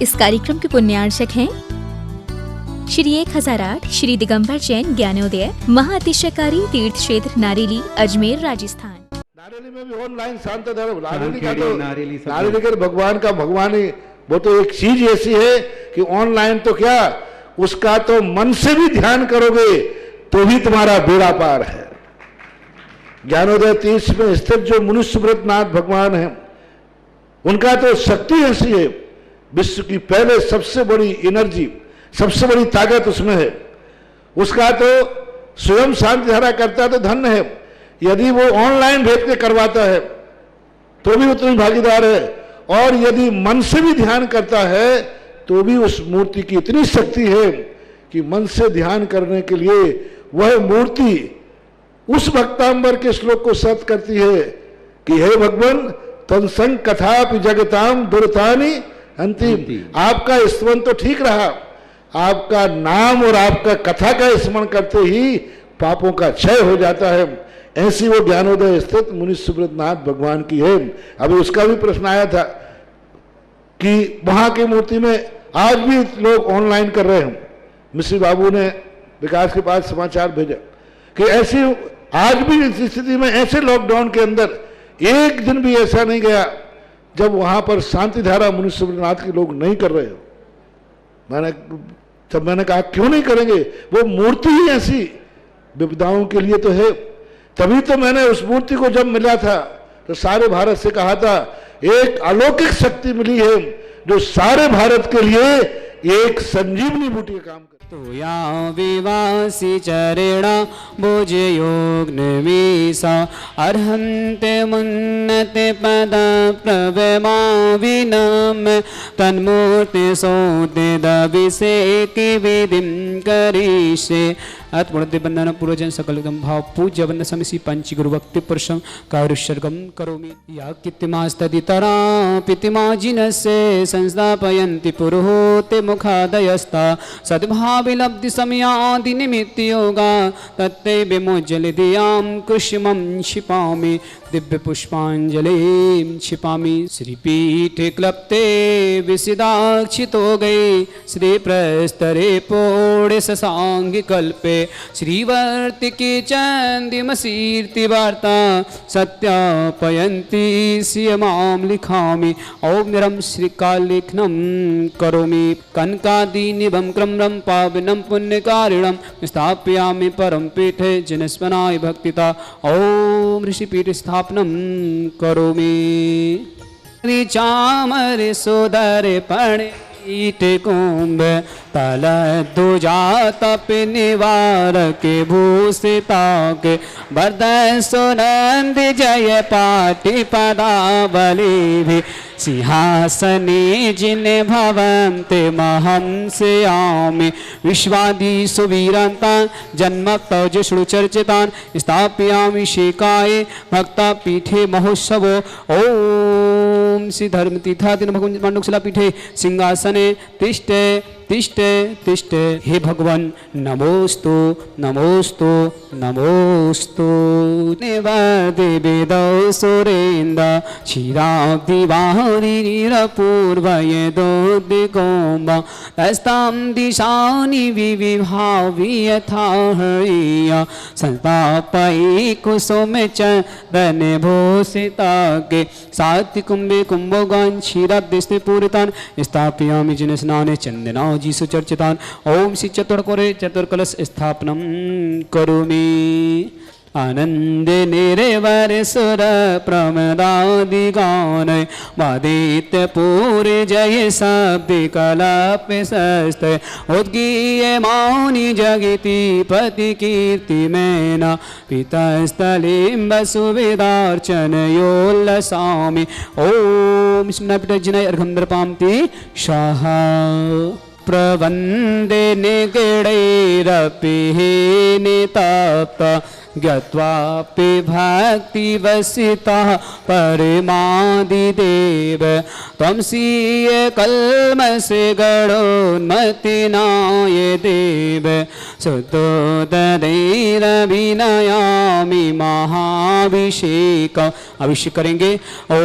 इस कार्यक्रम के पुण्यार्चक हैं श्री 1008 श्री दिगंबर जैन ज्ञानोदय महाअतिशयकारी तीर्थ क्षेत्र नारेली अजमेर राजस्थान। नारेली में भी ऑनलाइन शांत धर्म नारेली का भगवान का भगवान ही वो तो एक चीज ऐसी है कि ऑनलाइन तो क्या उसका तो मन से भी ध्यान करोगे तो भी तुम्हारा बेड़ा पार है। ज्ञानोदय तीर्थ में स्थित जो मुनि सुब्रतनाथ भगवान है उनका तो शक्ति ऐसी है, विश्व की पहले सबसे बड़ी एनर्जी सबसे बड़ी ताकत उसमें है। उसका तो स्वयं शांति धारा करता तो धन्य है, यदि वो ऑनलाइन भेज के करवाता है तो भी उतनी भागीदार है, और यदि मन से भी ध्यान करता है तो भी उस मूर्ति की इतनी शक्ति है कि मन से ध्यान करने के लिए वह मूर्ति उस भक्तांबर के श्लोक को सत्य करती है कि हे भगवान तत्संग कथापि जगताम दुर्तानि अंतिम। आपका स्मरण तो ठीक रहा, आपका नाम और आपका कथा का स्मरण करते ही पापों का क्षय हो जाता है। ऐसी वो ज्ञानोदय स्थित मुनि सुब्रतनाथ भगवान की है। अभी उसका भी प्रश्न आया था कि वहां की मूर्ति में आज भी लोग ऑनलाइन कर रहे हैं। मिश्री बाबू ने विकास के पास समाचार भेजा कि ऐसी आज भी इस स्थिति में ऐसे लॉकडाउन के अंदर एक दिन भी ऐसा नहीं गया जब वहां पर शांति धारा मुनि सुब्रतनाथ के लोग नहीं कर रहे हो। मैंने कहा क्यों नहीं करेंगे, वो मूर्ति ही ऐसी विपदाओं के लिए तो है। तभी तो मैंने उस मूर्ति को जब मिला था तो सारे भारत से कहा था एक अलौकिक शक्ति मिली है जो सारे भारत के लिए एक संजीवनी बूटी का काम करती है। तो या विवासी चरेणा भुज योग निवीसा अर्हन्ते मुन्नते पद प्रवेमा विनम तन्मूर्ति सोते दविसे की विधिम करीशे आत्मूर्ति बंधन पूर्वजन सकलगम भाव पूज्य वंद समिसी पंच गुरु भक्ति पुरुषं कारुष्यर्गम करोमि या कित्तिमास्तदितरा पितिमा जिनसे संस्थापयन्ति पुरोहोते मुखादयस्ता सद्भाविलब्धि समयादि निमित्त योगा तत्ते विमोज्जल दियां कुष्मं क्षिपामि दिव्य पुष्पांजलिं क्षिपामि। श्रीपीठे क्लप्ते विसिदाक्षितो गए श्री प्रस्तरे पोड़े ससांग कल्पे श्रीवर्तिके चंदिमसीर्ति वार्ता सत्यापयन्ति सियमां लिखामि ओम निरं श्रीकालेखनं करोमि कनकादि निभं क्रम्रं पावनं पुण्यकारिणं स्थापयामि परम पीठे जनस्मनाय भक्तिता ओम ऋषिपीठ स्थापनं करोमि। चामर सोदर पणे ईट कुंभ तल दुजा तप निवार के भूषिता के बरद सुनंद जय पाटि पदावली भी सिंहासने जिन भवन्ते महंस्यामि विश्वादि सुवीरन्ता जन्मक्तौ श्रुचर्चितान् स्थापयामि शेकाये भक्ता पीठे महोत्सवो ओम श्री धर्म तीर्थाधीन भगवान मांडुकशिला पीठे सिंहासने तिष्ठे तिष्ठे तिष्ठे। हे भगवान नमोस्तु नमोस्तु नमोस्तु। निवदे वेदौ सुरेन्द्र क्षीराब्धि वाहरिपूर्वये दोदिगोम तस्तां दिशानि विविभावि यथा हरिया संस्थापयि कुसुम चन्दन भूषितागे सात्ति कुम्भे कुम्भोगान् क्षीराब्धिस्ते पूरितान् स्थापयामि जिन स्नाने चन्दना जी सुचर्चितान् ओम श्री चतुर्कोरे चतुर्कलश स्थापनं करोमि। आनंद निरेवर सुर प्रमदादि गान वादित पूरे जय शब्द कलाप सस्त उद्गीय मौनि जगति पति कीर्ति मैना पिता स्थलिम सुविदार्चन योल्लसामि ओम स्मृत जिनय अर्घंद्र पामति शाह प्रवंदे निगड़ैरपि निताप्ता ज्ञात्वापि भक्ति वसिता परमादिदेव त्वमसीय कल्मषे गणोन्मतिनाय देव सुतोदरैरभिनयामि महाभिषेक। अभिषेक करेंगे। ओम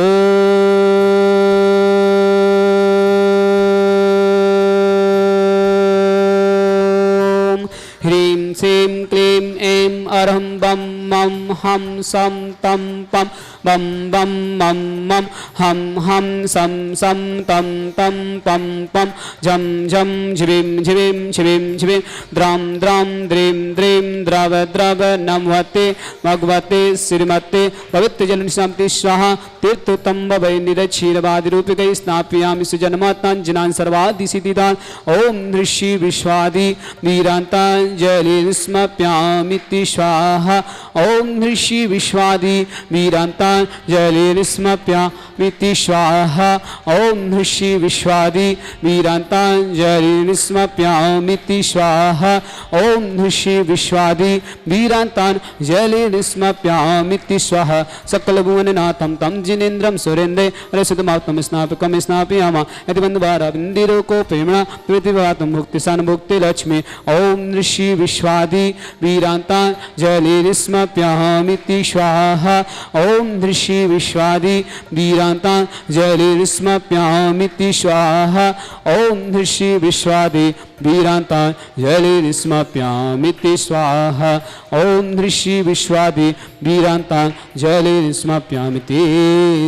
सीं क्लीं ऐं अरहं बं मं हं सं तं पं बं बं मं मं हं हं सं सं तं तं पं पं झं झं झिविं झिविं झिविं झिविं द्रां द्रां द्रीं द्रीं द्रव द्रव नमवते भगवते श्रीमते पवित्र जल शांति स्वाहा तीर्थोत्तम वै निरक्षीरवादिरूपिकै स्नापयामि सुजन्मात्माञ्जनान् सर्वादिसिद्धिदान् ओम ऋषि विश्वादि वीरान्ताञ्जलि स्मप्यामिति स्वाहा ओम ऋषि विश्वादि वीरान्ताञ्जलि स्मप्यामिति स्वाहा ओम ऋषि विश्वादि वीरान्ताञ्जलि स्मप्यामिति स्वाहा ओम ऋषि विश्वादि वीरान्ताञ्जलि स्मप्यामिति स्वाहा सकल भुवननाथं तं जिनेन्द्रं सुरेन्द्रे रसुतमात्मं स्नापकं स्नापयामः यदि बन्धुवारा बिन्दिरो को प्रेमणा पृथ्वीवातं भुक्तिसान भुक्ति लक्ष्मी ओम ऋषि विश्वादि वीरान्ताञ्जलि स्मप्यामिति स्वाहा ओम ऋषि विश्वादि वीरान्ताञ्जलि स्मप्यामिति स्वाहा ओम ऋषि विश्वादि वीरान्ताञ्जलि स्मप्यामिति स्वाहा ओम ऋषि विश्वादि वीरान्ताञ्जलि स्मप्यामिति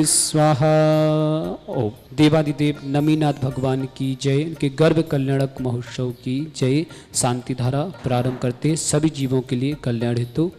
स्वाहा। ओम देवादिदेव नमीनाथ भगवान की जय, उनके गर्भ कल्याणक महोत्सव की जय। शांति धारा प्रारंभ करते सभी जीवों के लिए कल्याण हेतु।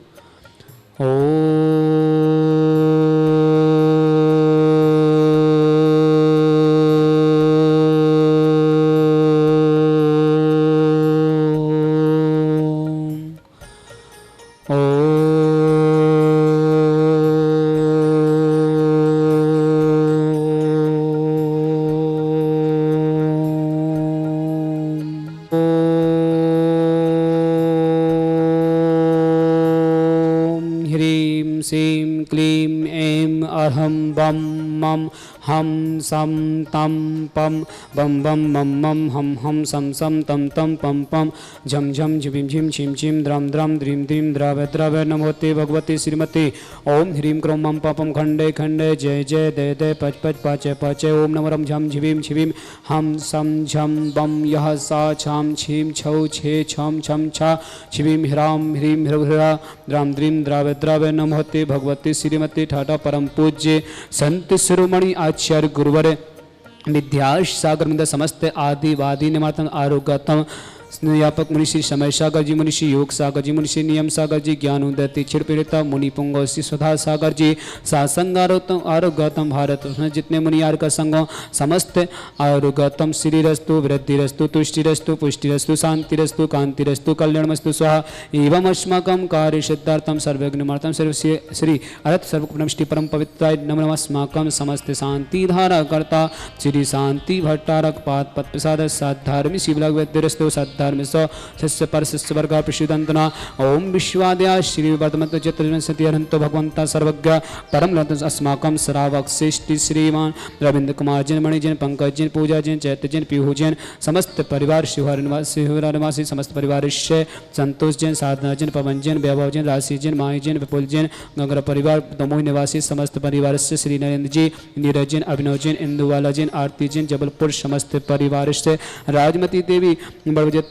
सीं क्लीं ऐं अरहं बं मं हम सम तम पम बम बम मम मम हम सम सम तम तम पम पम झम झम झिम झिम छिम छिम द्रम द्रम द्रीम द्रीम द्रव द्रव नमोते भगवते श्रीमते ओम ह्रीं क्रों मम पपम खंडे खंडे जय जय दय दय पच पच पाचे पाचे ओम नमरम झम झिवीम छिवीम हम सम झम बम यह सा छाम छीम छौ छे छम छम छा छिवीम ह्राम ह्रीं ह्रा द्राम द्रीम द्रव द्रव नमोते भगवते श्रीमते ठाटा परम पूज्य संत शिरोमणि आचार्य गुरुवर विद्याश सागर मिंद समस्त आदि वादी निमातम आरोग्यतम स्नेहापक मुनिषि समय सागर जी मुनिषि योग सागर जी मुनिषि नियम सागर जी ज्ञान उदयति क्षीर पीड़िता मुनि पुंगो स्वधा सागर जी सासंगारोत्तम आरोग्यतम भारत उसमें जितने मुनियार का संगो समस्त आरोग्यतम श्रीरस्तु वृद्धिरस्तु तुष्टिरस्तु पुष्टिरस्तु शांतिरस्तु कांतिरस्तु कल्याणमस्तु स्वाहा एवं अस्माकं कार्य सिद्धार्थम सर्वज्ञमार्थम सर्व श्री अरत सर्वनमष्टि परम पवित्राय नमः अस्माकं समस्त शांति धारा कर्ता श्री शांति भट्टारक पाद पद प्रसाद साधार्मी शिवलाग वैद्यरस्तु धर्म सस्य पर सस्य वर्ग प्रसिद्धंतना ओम विश्वाद्या श्री वर्धमत चतुर्विंशति अनंत भगवंता सर्वज्ञ परम लत अस्माकं श्रावक श्रेष्ठ श्रीमान रविंद्र कुमार जैन मणि जैन पंकज जैन पूजा जैन चैत्य जैन पीहू जैन समस्त परिवार शिवहर निवासी समस्त परिवार संतोष जैन साधना जैन पवन जैन वैभव जैन राशि जैन माई जैन विपुल जैन गंगर परिवार दमोह निवासी समस्त परिवार से श्री नरेंद्र जी नीरज जैन अभिनव जैन इंदुवाला जैन आरती जैन जबलपुर समस्त परिवार से राजमती देवी बड़जत्या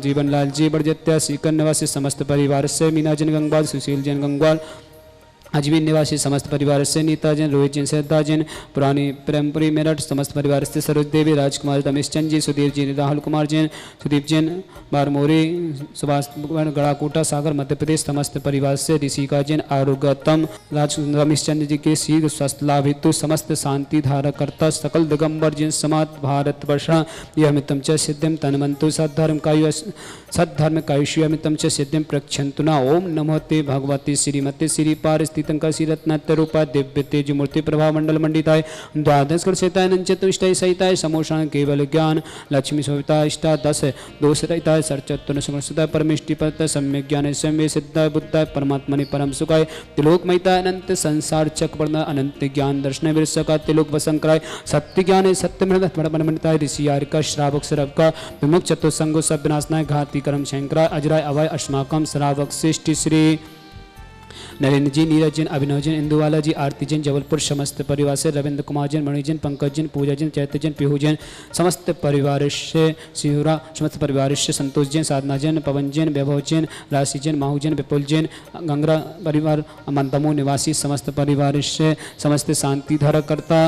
जीवनलाल जी बड़जत्या सीकर निवासी समस्त परिवार से मीना जैन गंगवाल सुशील जैन गंगवाल अजमेर निवासी समस्त परिवार से नीता जैन रोहित जैन श्रद्धा जैन पुरानी प्रेमपुरी मेरठ समस्त परिवार से सरोज देवी राजकुमार रमेश चंद जी सुधीर जी राहुल कुमार जैन सुदीप जैन बारमोरी सुभाष गड़ाकोटा सागर मध्य प्रदेश समस्त परिवार से ऋषिका जैन आरोग्यतम राज रमेश चंद्र जी के शीघ्र स्वास्थ्य लाभ हेतु समस्त शांति धारकर्ता सकल दिगंबर जैन समाज भारत वर्षा यमितम च सिद्धिम तनमंतु सद्धर्म कायुष्यमितम च सिद्धिम प्रक्षंतुना ओम नमोते भगवती श्रीमते श्री पार स्थितंका श्रीरत्नात्य रूपा दिव्य तेज मूर्ति प्रभा मंडल मंडिताय द्वादश कर्षिताय नंचतुष्टाय सहिताय समोषण केवल ज्ञान लक्ष्मी सोविता इष्टा 10 दोष रहिताय सरचत्तुन समस्तताय परमेष्टि पद सम्यक ज्ञान सम्य सिद्धाय बुद्धाय परमात्मनि परम सुखाय तिलोकमयताय अनंत संसार चक्रवर्ण अनंत ज्ञान दर्शन विरसका तिलोक वसंकराय सत्य ज्ञान सत्य मंडिताय ऋषि यारिका श्रावक सरव का विमुख चतुसंगो सब विनाशनाय घाती कर्म शंकराय अजराय अभय अस्माकं श्रावक श्रेष्ठ श्री नरेंद्र जी, नीरज जैन, अभिनव जैन, इंदुवाला जी, आरती जैन जबलपुर समस्त परिवार से, रविंद्र कुमार जैन, मणि जैन, पंकज जैन, पूजा जैन, चैत्य जैन, पीहू जैन समस्त परिवार से, सिहुरा समस्त परिवार से, संतोष जैन, साधना जैन, पवन जैन, वैभव जैन, राशि जैन, माहू जैन, विपुल जैन, गंगरा परिवार, मंतमो निवासी समस्त परिवार से, समस्त शांति धारकर्ता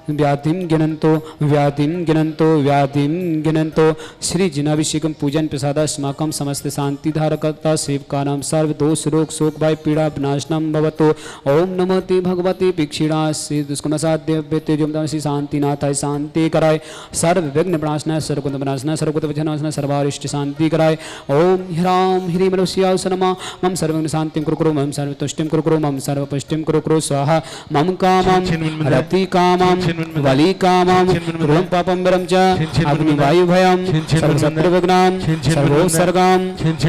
व्याधिम गिनंतो व्याधिम गिनंतो व्याधिम गिनंतो श्री जिनाभिषेकम पूजन प्रसादास्माकं समस्त शांति धारकर्ता सेवकानां सर्व दोष रोग शोक भय पीड़ा विनाशनम भवतो। ओम नमो ते भगवते भिक्षिणा श्री दुष्कर्मसाध्य व्यक्तिजोम श्री शांतिनाथाय शांति कराय, सर्व विघ्न विनाशनाय, सर्वकुंद विनाशनाय, सर्वकुत विनाशनाय, सर्वारिष्ट शांति कराय। ओम ह्राम ह्रीं मनुष्याय नमः। मम सर्वविघ्न शांतिं कुरु मम सर्वतुष्टिं कुरु मम सर्वपुष्टिं कुरु स्वाहा। मम कामं रति कामं वली कामं ध्रुवं पापं वरं च अग्निवायुभयं सर्वशत्रुविघ्नं सर्वोत्सर्गं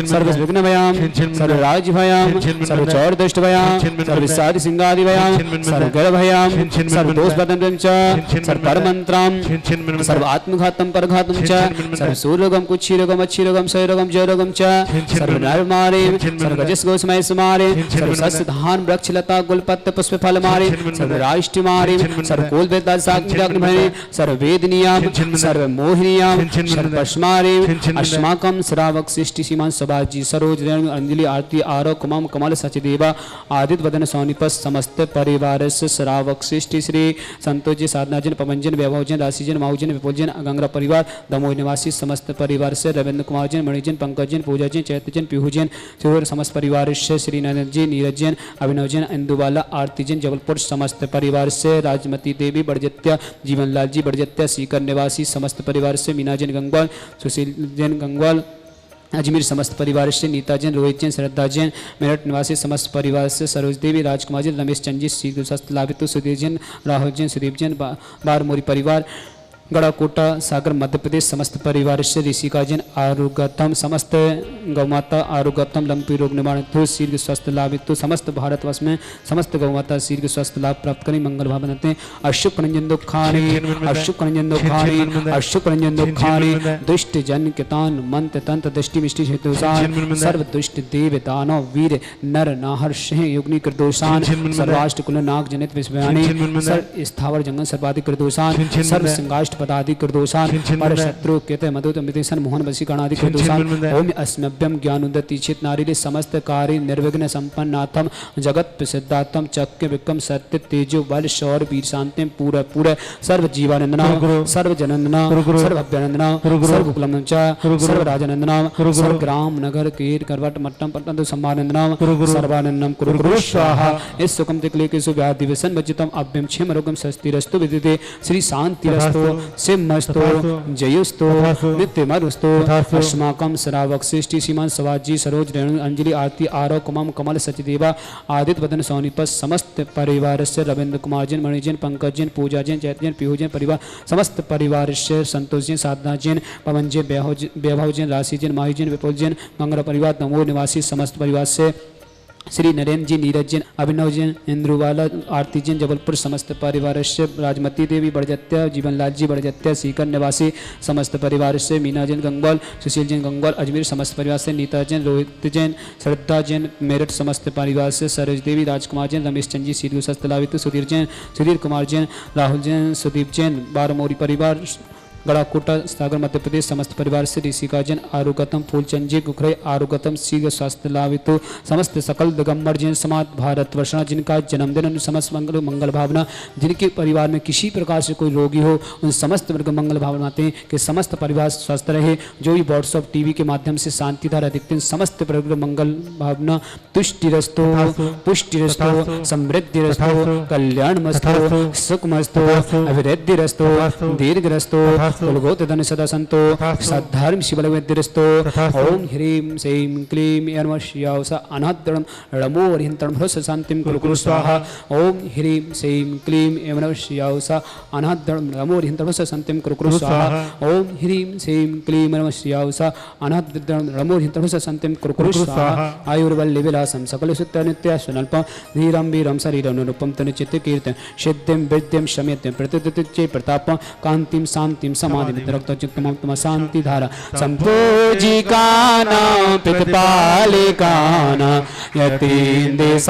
सर्वविघ्नभयं सर्वराज्यभयं सर्वचौरदुष्टभयं सर्वसादिसिंहादिभयं सर्वगर्भभयं सर्वदोषपदं च सर्वपरमन्त्रं सर्वात्मघातं परघातं च सर्वसूरोगं कुच्छीरोगं अच्छीरोगं क्षयरोगं जयरोगं च सर्वनरमारे सर्वगजस्गोस्मय सुमारे सर्वसस्यधान वृक्षलता गुलपत्र पुष्पफलमारे सर्वराष्ट्रमारे सर्वकोलवेदा साग्निभरे सर्ववेदनीयां सर्वमोहिनीयां सर्वपश्मारे अस्माकं श्रावक सृष्टि सीमान सभाजी सरोज रेणु अंजलि आरती आरोक मम कमल सचदेवा आदित्य वदन सोनिपस समस्त परिवार से श्रावक सृष्टि श्री संतोष जी, साधना जन, पवन जन, वैभव जन, राशि जन, माहू जन, विपुल जन, गंगरा परिवार, दमोह निवासी समस्त परिवार से, रविंद्र कुमार जन, मणि जन, पंकज जन, पूजा जन, चैत्य जन, पीहू जन समस्त परिवार से, श्री नरेंद्र जी, नीरज जैन, अभिनव जैन, इंदुवाला, आरती जैन जबलपुर समस्त परिवार से, राजमती देवी बड़जत्या, जीवनलाल जी बड़जत्या, सीकर निवासी समस्त परिवार से, मीना जैन गंगवाल, सुशील जैन गंगवाल, अजमेर समस्त परिवार से, नीता जैन, रोहित जैन, श्रद्धा जैन, मेरठ निवासी समस्त परिवार से, सरोज देवी, राजकुमार जैन, रमेश चंद जी, श्री स्वस्थ लाभित, सुधीर जैन, राहुल जैन, सुदीप जैन, बारमोरी परिवार, गड़ाकोटा सागर मध्य प्रदेश समस्त परिवार से, ऋषिका जैन, आरुगतम समस्त गौमाता आरुगतम लंपी रोग निवारण शीर्घ स्वस्थ लाभित समस्त भारतवर्ष में समस्त गौमाता शीर्घ स्वस्थ लाभ प्राप्त करें, मंगल भाव बनते। अशुक रंजन दुखानी अशुक रंजन दुखानी अशुक रंजन दुखानी दुष्ट जन कितान मंत्र तंत्र दृष्टि मिष्टि हेतुसान सर्व दुष्ट देव दानव वीर नर नाहर सिंह युग्नि कृदोषान सर्वाष्ट कुल नाग जनित विश्वयानी सर्व स्थावर जंगल सर्वाधिक कृदोषान सर्व सिंगाष्ट पदाधिक कृदोषान पर शत्रु केते मधुत मितेशन मोहन वशीकरणाधिक कृदोषान ओम अस्मभ्यम ज्ञानोदति चित नारी समस्त कार्य निर्विघ्न संपन्नाथम जगत प्रसिद्धातम चक्र विक्रम सत्य तेजो बल शौर वीर शांतिम पूरा पूरा सर्व जीवानंदना सर्व जनंदना सर्व अभ्यनंदना सर्व कुलम सर्व राजनंदना सर्व ग्राम नगर कीर करवट मट्टम पट्टम संभानंदना सर्वानंदम कुरु कुरु स्वाहा। इस सुखम तिकले के सुव्याधि व्यसन वजितम अभ्यम क्षेम रोगम स्वस्तिरस्तु विदिते श्री शांतिरस्तु सिंहस्तो जयुस्तो नित्यमरुस्तो अस्माकं श्रावक सृष्टि सीमान सवाजी सरोज रेणु अंजलि आरती आरव कुमम कमल सचदेवा आदित्य वदन सोनिपस समस्त परिवार से, रविंद्र कुमार जैन, मणि जैन, पंकज जैन, पूजा जैन, चैत्य जैन, पीहू जैन परिवार समस्त परिवार से, संतोष जैन, साधना जैन, पवन जैन, वैभव जैन, राशि जैन, माही जैन, विपुल जैन, गंगरा परिवार, दमोह निवासी समस्त परिवार से, श्री नरेंद्र जी, नीरज जैन, अभिनव जैन, इंद्रुवाला, आरती जैन जबलपुर समस्त परिवार से, राजमती देवी बड़जत्या, जीवनलाल जी बड़जत्या, सीकर निवासी समस्त परिवार से, मीना जैन गंगवाल, सुशील जैन गंगवाल, अजमेर समस्त परिवार से, नीता जैन, रोहित जैन, श्रद्धा जैन, मेरठ समस्त परिवार से, सरोज देवी, राजकुमार जैन, रमेश चंद जी, सीधु सस्तलावित, सुधीर जैन, सुधीर कुमार जैन, राहुल जैन, सुदीप जैन, बारमोरी परिवार, गड़ाकोटा सागर मध्य प्रदेश समस्त परिवार से, ऋषिका जैन, आरुगतम फूलचंद जी गुखरे आरुगतम शीघ्र स्वास्थ्य लाभित समस्त सकल दिगंबर जैन समाज भारतवर्ष जिनका जन्मदिन समस्त मंगल भावना, जिनके परिवार में किसी प्रकार से कोई रोगी हो उन समस्त वर्ग मंगल भावनाते हैं कि समस्त परिवार स्वस्थ रहे। जो भी व्हाट्सअप टीवी के माध्यम से शांति धारा देखते हैं समस्त वर्ग मंगल भावना तुष्टिरस्तो पुष्टिरस्तो समृद्धिरस्तो कल्याणमस्तो सुखमस्तो अभिवृद्धिरस्तो दीर्घरस्तो कुलगोत्रधन सदा संतो सद्धर्म शिवलवेद्यरस्तो ओम ह्रीं श्रीं क्लीं यर्मश्यावस अनाद्रम रमो वरिहंतरम ह्रस्व शांतिम कुरु कुरु स्वाहा। ओम ह्रीं श्रीं क्लीं यर्मश्यावस अनाद्रम रमो वरिहंतरम ह्रस्व शांतिम कुरु कुरु स्वाहा। ओम ह्रीं श्रीं क्लीं यर्मश्यावस अनाद्रम रमो वरिहंतरम ह्रस्व शांतिम कुरु कुरु स्वाहा। आयुर्वल्ली विलासम सकल सुत्त नित्य स्वल्पम धीरम वीरम शरीरम अनुरूपम तनु चित्त कीर्तन सिद्धिम विद्यम शम्यत्यम प्रतिदित्य प्रतापम कांतिम शांतिम समाधि रक्तोच्युक्तम तम शांति धारा संपूजिकाना पितपालिकाना यतीन्द्रिसामान्य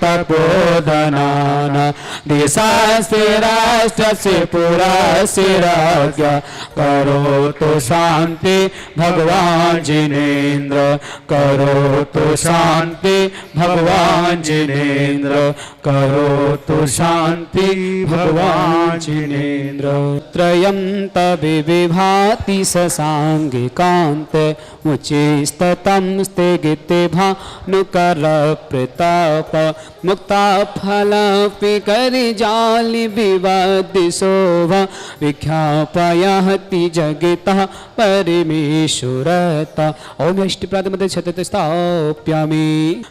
तपोधनाना देशास्य राष्ट्रस्य पुरस्य राज्ञा करोतु शांति भगवान जिनेन्द्र करोतु शांति भगवान जिनेन्द्र करोतु शांति भगवान जिनेन्द्र त्रयं तविभाति ससांगिकांत मुचिस्ततं स्थिगिते भानुकर प्रताप मुक्ता फलपि करिजालि विवादि शोभा विख्यापयति जगतः परमेश्वरता ओम अष्टप्रादमते छतते स्थाप्यामि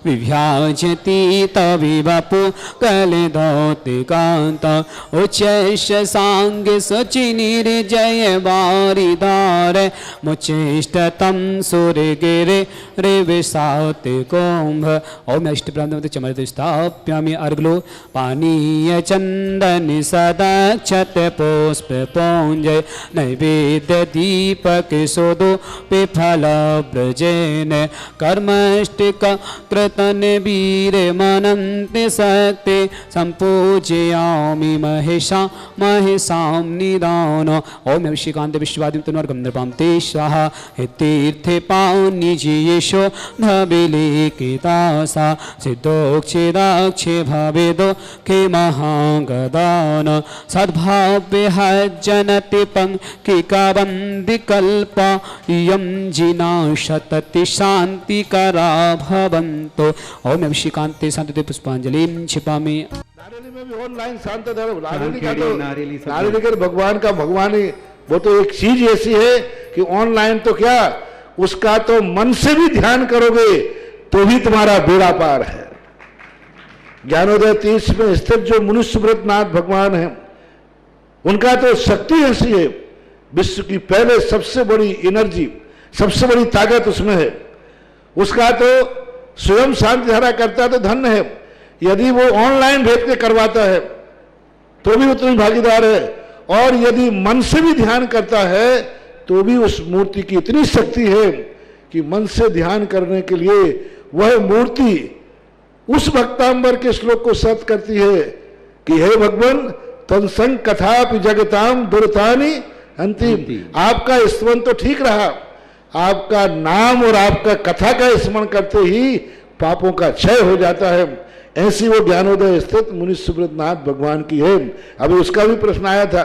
विभ्याजति तविवपु कलिदौतिकान्त उच्चैश्य सांगे सचिनिर्जय वारिदार मुचेष्टतं सूर्यगिरे रे विसाते कुंभ ओम अष्टप्रादमते चमरते स्थाप्यामि अर्गलो पानीय चंदन सदक्षत पुष्प पौंजय नैवेद्य दीपक सोदो पिफल ब्रजेन कर्मष्टिक कृतन वीर मनंत शक्ति संपूजयामि महेशा महेशां निदान ओम विश्वकांत विश्वादिम तन्वर्गम नृपाम ते स्वाहा हे तीर्थे पानिजीयेशो धबिले केतासा सिद्धोक्षेदाक्षे भवेदो के महागदान सद्भाव्य हज्जनति पंकिकाबन्दिकल्पा इयं जिना शतति शान्तिकरा भवन्तु ओम विश्वकान्ते शान्तिते पुष्पांजलिं क्षिपामि नारेली में भी ऑनलाइन शांत धर्म नारेली का तो नारेली के भगवान का भगवान ही वो तो एक चीज ऐसी है कि ऑनलाइन तो क्या उसका तो मन से भी ध्यान करोगे तो भी तुम्हारा बेड़ा पार है। ज्ञानोदय 30 में स्थित जो मुनिसुब्रतनाथ भगवान है उनका तो शक्ति ऐसी है विश्व की पहले सबसे बड़ी एनर्जी सबसे बड़ी ताकत उसमें है। उसका तो स्वयं शांति धारा करता तो धन्य है, यदि वो ऑनलाइन भेज के करवाता है तो भी उतनी भागीदार है, और यदि मन से भी ध्यान करता है तो भी उस मूर्ति की इतनी शक्ति है कि मन से ध्यान करने के लिए वह मूर्ति उस भक्तांबर के श्लोक को सत्य करती है कि हे भगवान तत्संग कथापि जगताम दुर्तानि अंतिम। आपका स्मरण तो ठीक रहा, आपका नाम और आपका कथा का स्मरण करते ही पापों का क्षय हो जाता है। ऐसी वो ज्ञानोदय स्थित मुनि सुब्रतनाथ भगवान की है। अभी उसका भी प्रश्न आया था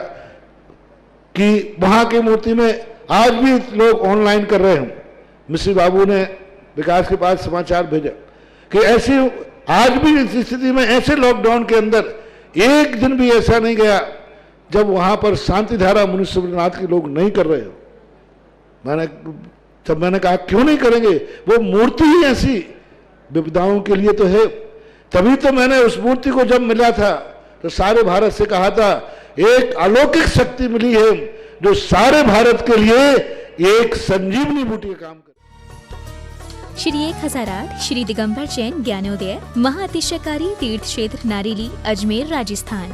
कि वहां की मूर्ति में आज भी लोग ऑनलाइन कर रहे हैं। मिश्री बाबू ने विकास के पास समाचार भेजा कि ऐसी आज भी इस स्थिति में ऐसे लॉकडाउन के अंदर एक दिन भी ऐसा नहीं गया जब वहां पर शांति धारा मुनि सुब्रतनाथ के लोग नहीं कर रहे हो। मैंने कहा क्यों नहीं करेंगे, वो मूर्ति ही ऐसी विपदाओं के लिए तो है। तभी तो मैंने उस मूर्ति को जब मिला था तो सारे भारत से कहा था एक अलौकिक शक्ति मिली है जो सारे भारत के लिए एक संजीवनी बूटी का काम करे। श्री 1008 श्री दिगंबर जैन ज्ञानोदय महाअतिशयकारी तीर्थ क्षेत्र नारेली अजमेर राजस्थान।